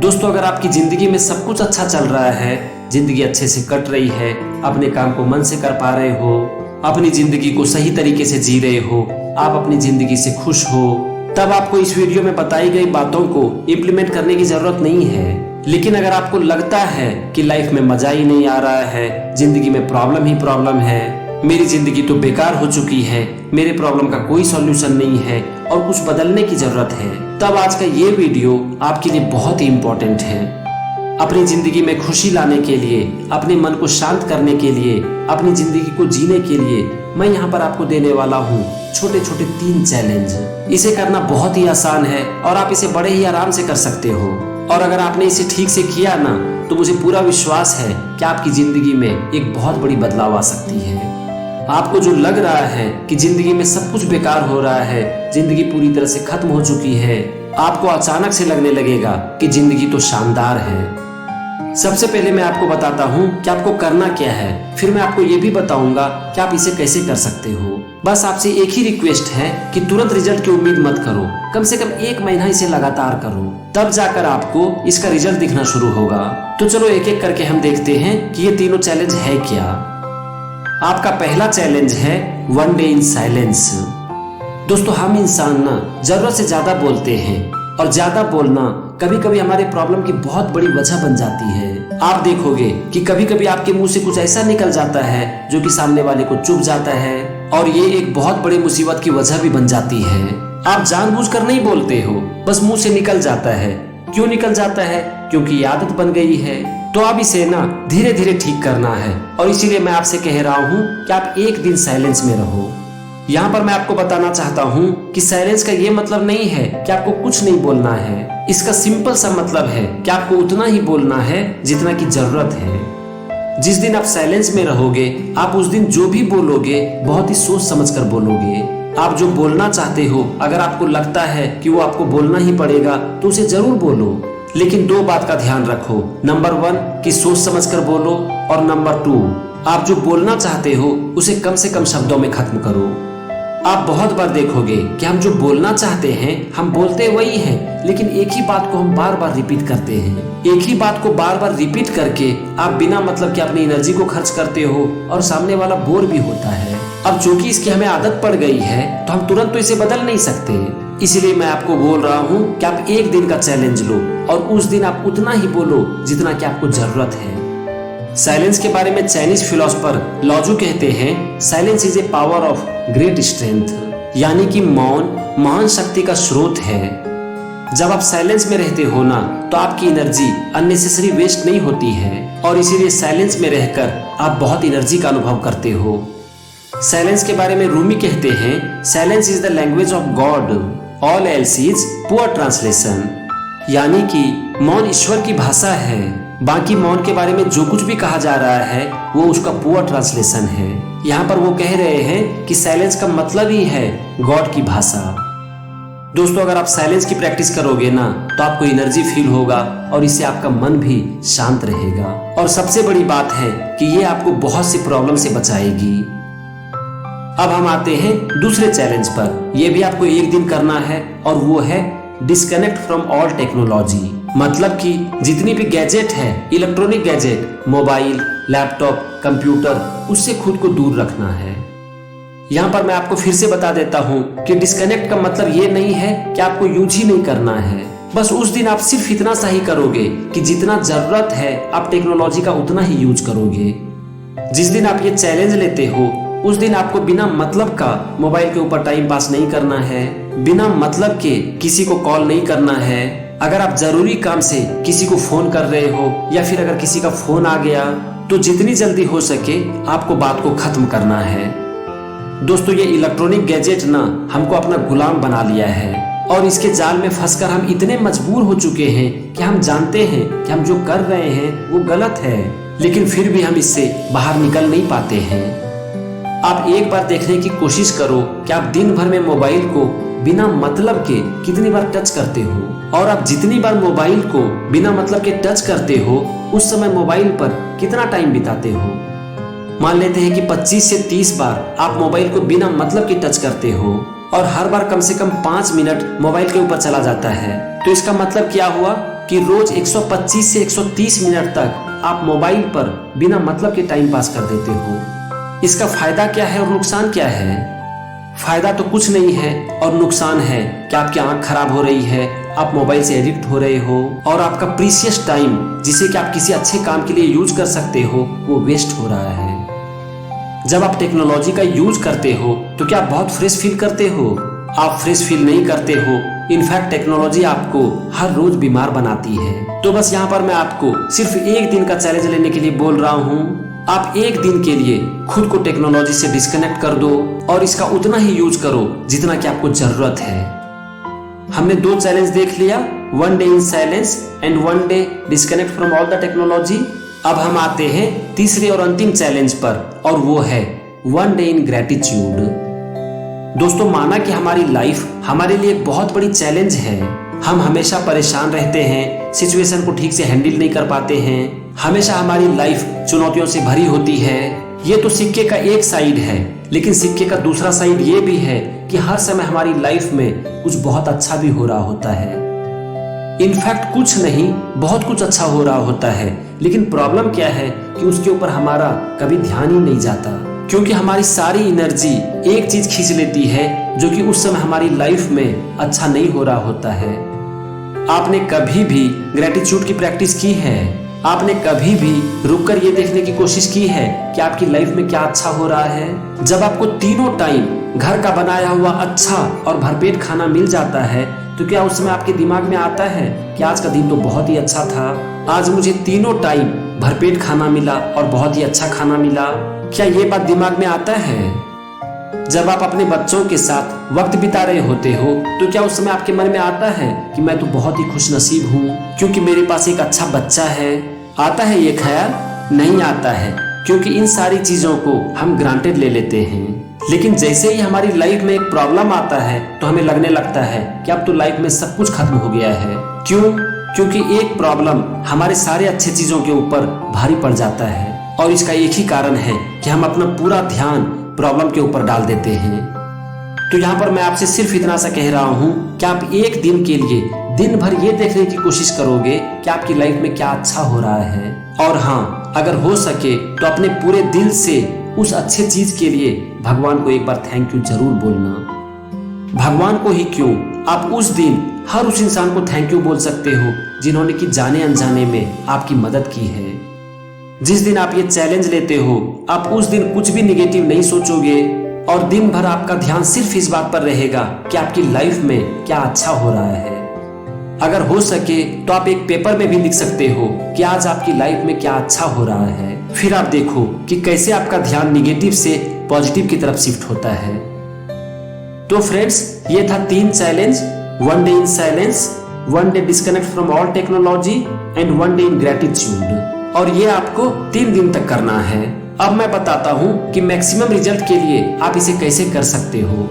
दोस्तों, अगर आपकी जिंदगी में सब कुछ अच्छा चल रहा है, जिंदगी अच्छे से कट रही है, अपने काम को मन से कर पा रहे हो, अपनी जिंदगी को सही तरीके से जी रहे हो, आप अपनी जिंदगी से खुश हो, तब आपको इस वीडियो में बताई गई बातों को इम्प्लीमेंट करने की जरूरत नहीं है। लेकिन अगर आपको लगता है कि लाइफ में मजा ही नहीं आ रहा है, जिंदगी में प्रॉब्लम ही प्रॉब्लम है, मेरी जिंदगी तो बेकार हो चुकी है, मेरे प्रॉब्लम का कोई सॉल्यूशन नहीं है और कुछ बदलने की जरूरत है, तब आज का ये वीडियो आपके लिए बहुत ही इम्पोर्टेंट है। अपनी जिंदगी में खुशी लाने के लिए, अपने मन को शांत करने के लिए, अपनी जिंदगी को जीने के लिए मैं यहाँ पर आपको देने वाला हूँ छोटे छोटे 3 चैलेंज। इसे करना बहुत ही आसान है और आप इसे बड़े ही आराम से कर सकते हो। और अगर आपने इसे ठीक से किया ना, तो मुझे पूरा विश्वास है कि आपकी जिंदगी में एक बहुत बड़ी बदलाव आ सकती है। आपको जो लग रहा है कि जिंदगी में सब कुछ बेकार हो रहा है, जिंदगी पूरी तरह से खत्म हो चुकी है, आपको अचानक से लगने लगेगा कि जिंदगी तो शानदार है। सबसे पहले मैं आपको बताता हूँ कि आपको करना क्या है, फिर मैं आपको ये भी बताऊंगा कि आप इसे कैसे कर सकते हो। बस आपसे एक ही रिक्वेस्ट है कि तुरंत रिजल्ट की उम्मीद मत करो, कम से कम 1 महीना इसे लगातार करो, तब जाकर आपको इसका रिजल्ट दिखना शुरू होगा। तो चलो एक एक करके हम देखते हैं कि ये तीनों चैलेंज है क्या। आपका पहला चैलेंज है 1 डे इन साइलेंस। दोस्तों, हम इंसान ना जरूरत से ज्यादा बोलते हैं और ज्यादा बोलना कभी कभी हमारे प्रॉब्लम की बहुत बड़ी वजह बन जाती है। आप देखोगे कि कभी कभी आपके मुंह से कुछ ऐसा निकल जाता है जो कि सामने वाले को चुभ जाता है और ये एक बहुत बड़ी मुसीबत की वजह भी बन जाती है। आप जानबूझकर नहीं बोलते हो, बस मुंह से निकल जाता है। क्यों निकल जाता है? क्योंकि आदत बन गई है। तो अब इसे ना धीरे धीरे ठीक करना है और इसीलिए मैं आपसे कह रहा हूँ कि आप 1 दिन साइलेंस में रहो। यहाँ पर मैं आपको बताना चाहता हूँ कि साइलेंस का ये मतलब नहीं है कि आपको कुछ नहीं बोलना है। इसका सिंपल सा मतलब है कि आपको उतना ही बोलना है जितना की जरूरत है। जिस दिन आप साइलेंस में रहोगे, आप उस दिन जो भी बोलोगे बहुत ही सोच समझ कर बोलोगे। आप जो बोलना चाहते हो, अगर आपको लगता है कि वो आपको बोलना ही पड़ेगा, तो उसे जरूर बोलो। लेकिन 2 बात का ध्यान रखो। नंबर 1 कि सोच समझ कर बोलो, और नंबर 2 आप जो बोलना चाहते हो उसे कम से कम शब्दों में खत्म करो। आप बहुत बार देखोगे कि हम जो बोलना चाहते हैं हम बोलते वही हैं, लेकिन एक ही बात को हम बार बार रिपीट करते हैं। एक ही बात को बार बार रिपीट करके आप बिना मतलब के अपनी एनर्जी को खर्च करते हो और सामने वाला बोर भी होता है। अब चूंकि इसकी हमें आदत पड़ गई है, तो हम तुरंत तो इसे बदल नहीं सकते। इसीलिए मैं आपको बोल रहा हूँ कि आप 1 दिन का चैलेंज लो और उस दिन आप उतना ही बोलो जितना कि आपको जरूरत है। साइलेंस के बारे में चाइनीज फिलोसोफर लाओजू कहते हैं, silence is a power of great strength, यानी कि मौन महान शक्ति का स्रोत है। जब आप साइलेंस में रहते हो ना, तो आपकी एनर्जी अननेसेसरी वेस्ट नहीं होती है और इसीलिए साइलेंस में रहकर आप बहुत एनर्जी का अनुभव करते हो। साइलेंस के बारे में रूमी कहते हैं, silence is the language of God, all else is poor translation, यानी कि मौन ईश्वर की भाषा है, बाकी मौन के बारे में जो कुछ भी कहा जा रहा है वो उसका पुअर ट्रांसलेशन है। यहाँ पर वो कह रहे हैं कि साइलेंस का मतलब ही है गॉड की भाषा। दोस्तों, अगर आप साइलेंस की प्रैक्टिस करोगे ना, तो आपको एनर्जी फील होगा और इससे आपका मन भी शांत रहेगा। और सबसे बड़ी बात है कि ये आपको बहुत सी प्रॉब्लम से बचाएगी। अब हम आते हैं दूसरे चैलेंज पर। यह भी आपको 1 दिन करना है और वो है डिस्कनेक्ट फ्रॉम ऑल टेक्नोलॉजी। मतलब कि जितनी भी गैजेट है, electronic gadget, mobile, laptop, computer, उससे खुद को दूर रखना है। यहाँ पर मैं आपको फिर से बता देता हूँ कि डिस्कनेक्ट का मतलब ये नहीं है कि आपको यूज ही नहीं करना है। बस उस दिन आप सिर्फ इतना सा ही करोगे कि जितना जरूरत है आप टेक्नोलॉजी का उतना ही यूज करोगे। जिस दिन आप ये चैलेंज लेते हो, उस दिन आपको बिना मतलब का मोबाइल के ऊपर टाइम पास नहीं करना है, बिना मतलब के किसी को कॉल नहीं करना है। अगर आप जरूरी काम से किसी को फोन कर रहे हो या फिर अगर किसी का फोन आ गया, तो जितनी जल्दी हो सके आपको बात को खत्म करना है। दोस्तों, ये इलेक्ट्रॉनिक गैजेट ना हमको अपना गुलाम बना लिया है और इसके जाल में फंसकर हम इतने मजबूर हो चुके हैं कि हम जानते हैं कि हम जो कर रहे हैं वो गलत है, लेकिन फिर भी हम इससे बाहर निकल नहीं पाते हैं। आप एक बार देखने की कोशिश करो कि आप दिन भर में मोबाइल को बिना मतलब के कितनी बार टच करते हो, और आप जितनी बार मोबाइल को बिना मतलब के टच करते हो, उस समय मोबाइल पर कितना टाइम बिताते हो। मान लेते हैं कि 25 से 30 बार आप मोबाइल को बिना मतलब के टच करते हो और हर बार कम से कम 5 मिनट मोबाइल के ऊपर चला जाता है। तो इसका मतलब क्या हुआ कि रोज 125 से 130 मिनट तक आप मोबाइल पर बिना मतलब के टाइम पास कर देते हो। इसका फायदा क्या है और नुकसान क्या है? फायदा तो कुछ नहीं है और नुकसान है कि आपकी आंख खराब हो रही है, आप मोबाइल से एडिक्ट हो रहे हो और आपका प्रीशियस टाइम जिसे कि आप किसी अच्छे काम के लिए यूज कर सकते हो वो वेस्ट हो रहा है। जब आप टेक्नोलॉजी का यूज करते हो तो क्या आप बहुत फ्रेश फील करते हो? आप फ्रेश फील नहीं करते हो। इनफैक्ट टेक्नोलॉजी आपको हर रोज बीमार बनाती है। तो बस यहाँ पर मैं आपको सिर्फ एक दिन का चैलेंज लेने के लिए बोल रहा हूँ। आप एक दिन के लिए खुद को टेक्नोलॉजी से डिस्कनेक्ट कर दो और इसका उतना ही यूज करो जितना कि आपको जरूरत है। हमने 2 चैलेंज देख लिया, 1 day in silence and 1 day disconnect from all the technology. अब हम आते हैं तीसरे और अंतिम चैलेंज पर और वो है 1 डे इन ग्रेटिट्यूड। दोस्तों, माना कि हमारी लाइफ हमारे लिए एक बहुत बड़ी चैलेंज है। हम हमेशा परेशान रहते हैं, सिचुएशन को ठीक से हैंडल नहीं कर पाते हैं, हमेशा हमारी लाइफ चुनौतियों से भरी होती है। ये तो सिक्के का एक साइड है, लेकिन सिक्के का दूसरा साइड ये भी है कि हर समय हमारी लाइफ में कुछ बहुत अच्छा भी हो रहा होता है। इनफैक्ट कुछ नहीं, बहुत कुछ अच्छा हो रहा होता है, लेकिन प्रॉब्लम क्या है कि उसके ऊपर हमारा कभी ध्यान ही नहीं जाता, क्योंकि हमारी सारी एनर्जी एक चीज खींच लेती है जो कि उस समय हमारी लाइफ में अच्छा नहीं हो रहा होता है। आपने कभी भी ग्रेटिट्यूड की प्रैक्टिस की है? आपने कभी भी रुककर ये देखने की कोशिश की है कि आपकी लाइफ में क्या अच्छा हो रहा है? जब आपको तीनों टाइम घर का बनाया हुआ अच्छा और भरपेट खाना मिल जाता है तो क्या उस समय आपके दिमाग में आता है कि आज का दिन तो बहुत ही अच्छा था, आज मुझे तीनों टाइम भरपेट खाना मिला और बहुत ही अच्छा खाना मिला? क्या ये बात दिमाग में आता है? जब आप अपने बच्चों के साथ वक्त बिता रहे होते हो तो क्या उस समय आपके मन में आता है कि मैं तो बहुत ही खुशनसीब हूँ क्योंकि मेरे पास एक अच्छा बच्चा है? आता है ये ख्याल? नहीं आता है, क्योंकि इन सारी चीजों को हम ग्रांटेड ले लेते हैं। लेकिन जैसे ही हमारी लाइफ में एक प्रॉब्लम आता है तो हमें लगने लगता है कि अब तो लाइफ में सब कुछ खत्म हो गया है। क्यों? क्योंकि एक प्रॉब्लम हमारे सारे अच्छे चीजों के ऊपर भारी पड़ जाता है और इसका एक ही कारण है कि हम अपना पूरा ध्यान प्रॉब्लम के ऊपर डाल देते हैं। तो यहाँ पर मैं आपसे सिर्फ इतना सा कह रहा हूँ कि आप एक दिन के लिए दिन भर ये देखने की कोशिश करोगे कि आपकी लाइफ में क्या अच्छा हो रहा है, और हाँ, अगर हो सके तो अपने पूरे दिल से उस अच्छे चीज के लिए भगवान को एक बार थैंक यू जरूर बोलना। भगवान को ही क्यों, आप उस दिन हर उस इंसान को थैंक यू बोल सकते हो जिन्होंने कि जाने अनजाने में आपकी मदद की है। जिस दिन आप ये चैलेंज लेते हो आप उस दिन कुछ भी निगेटिव नहीं सोचोगे और दिन भर आपका ध्यान सिर्फ इस बात पर रहेगा कि आपकी लाइफ में क्या अच्छा हो रहा है। अगर हो सके तो आप एक पेपर में भी लिख सकते हो कि आज आपकी लाइफ में क्या अच्छा हो रहा है। फिर आप देखो कि कैसे आपका ध्यान निगेटिव से पॉजिटिव की तरफ शिफ्ट होता है। तो फ्रेंड्स, ये था 3 challenge, 1 day in silence, 1 day disconnect from all technology and 1 day in gratitude, और ये आपको 3 दिन तक करना है। अब मैं बताता हूँ कि मैक्सिमम रिजल्ट के लिए आप इसे कैसे कर सकते हो।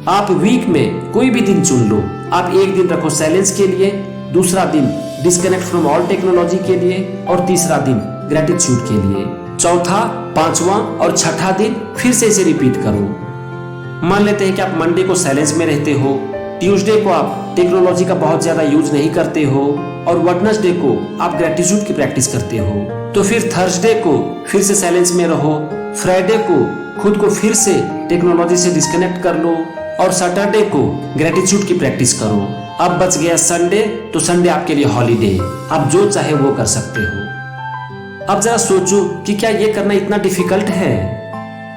आप वीक में कोई भी दिन चुन लो। आप एक दिन रखो साइलेंस के लिए, दूसरा दिन डिस्कनेक्ट फ्रॉम ऑल टेक्नोलॉजी के लिए और तीसरा दिन ग्रेटिट्यूड के लिए। चौथा, 5वां और 6ठा दिन फिर से इसे रिपीट करो। मान लेते हैं कि आप मंडे को साइलेंस में रहते हो, ट्यूसडे को आप टेक्नोलॉजी का बहुत ज्यादा यूज नहीं करते हो और वेडनेसडे को आप ग्रेटिट्यूड की प्रैक्टिस करते हो। तो फिर थर्सडे को फिर से साइलेंस में रहो, फ्राइडे को खुद को फिर से टेक्नोलॉजी से डिस्कनेक्ट कर लो और सैटरडे को ग्रेटिट्यूड की प्रैक्टिस करो। अब बच गया संडे, तो संडे आपके लिए हॉलीडे, आप जो चाहे वो कर सकते हो। अब जरा सोचो कि क्या ये करना इतना डिफिकल्ट है?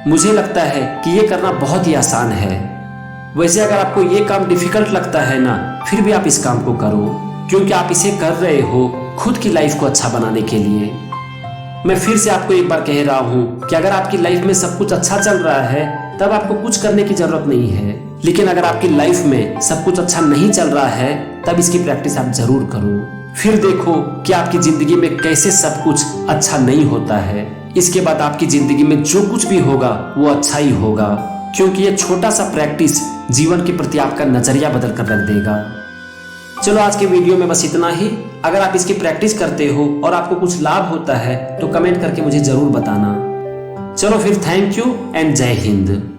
मुझे लगता है कि ये करना बहुत ही आसान है। वैसे अगर आपको ये काम डिफिकल्ट लगता है ना, फिर भी आप इस काम को करो, क्योंकि आप इसे कर रहे हो खुद की लाइफ को अच्छा बनाने के लिए। मैं फिर से आपको एक बार कह रहा हूँ कि अगर आपकी लाइफ में सब कुछ अच्छा चल रहा है तब आपको कुछ करने की जरूरत नहीं है, लेकिन अगर आपकी लाइफ में सब कुछ अच्छा नहीं चल रहा है तब इसकी प्रैक्टिस आप जरूर करो। फिर देखो कि आपकी जिंदगी में कैसे सब कुछ अच्छा नहीं होता है। इसके बाद आपकी जिंदगी में जो कुछ भी होगा वो अच्छा ही होगा, क्योंकि ये छोटा सा प्रैक्टिस जीवन के प्रति आपका नजरिया बदल कर रख देगा। चलो आज के वीडियो में बस इतना ही। अगर आप इसकी प्रैक्टिस करते हो और आपको कुछ लाभ होता है तो कमेंट करके मुझे जरूर बताना। चलो फिर, थैंक यू एंड जय हिंद।